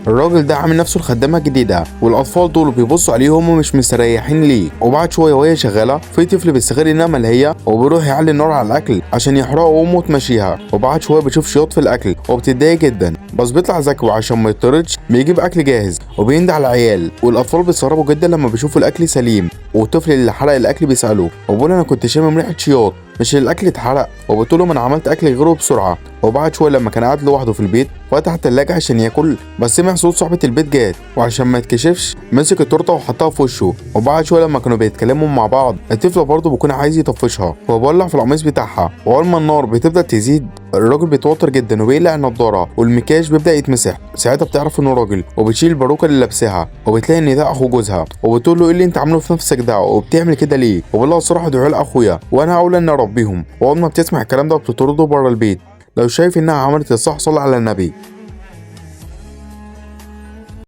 الراجل ده عامل نفسه الخدامه الجديده، والاطفال دول بيبصوا عليه وهم مش مستريحين ليه. وبعد شويه وهي شغاله في طفل بيستغل انها ملهيه وبيروح يعلي النار على الاكل عشان يحرقه امه تمشيها. وبعد شويه بتشوف شياط في الاكل وبتتضايق جدا، بس بيطلع ذكي وعشان ما يطردش بيجيب اكل جاهز وبيندى على العيال. والاطفال بيستغربوا جدا لما بيشوفوا الاكل سليم، والطفل اللي حرق الاكل بيساله وبيقول انا كنت شامم ريحه شياط مش الاكل اتحرق. وبتقول له انا عملت اكل غيره بسرعه. وبعد شويه لما كان قاعد لوحده في البيت فتح التلاجة عشان ياكل، بس سمع صوت صاحبة البيت جات، وعشان ما يتكشفش مسك التورته وحطها في وشه. وبعد شويه لما كانوا بيتكلموا مع بعض الطفل برضه بيكون عايز يطفشها وبولع في القميص بتاعها. واول ما النار بتبدا تزيد الراجل بيتوتر جدا وبيقلع النضاره والمكياج بيبدا يتمسح. ساعتها بتعرف انه راجل وبتشيل الباروكه اللي لابسها، وبتلاقي ان ده اخو جوزها، وبتقول له ايه اللي انت عامله في نفسك ده وبتعمل كده ليه؟ وبيقول لها الصراحه دول اخويا وانا اولى اني اربيهم. واول ما بتسمع الكلام ده بتطرده بره البيت. لو شايف انها عملت الصح صلي على النبي.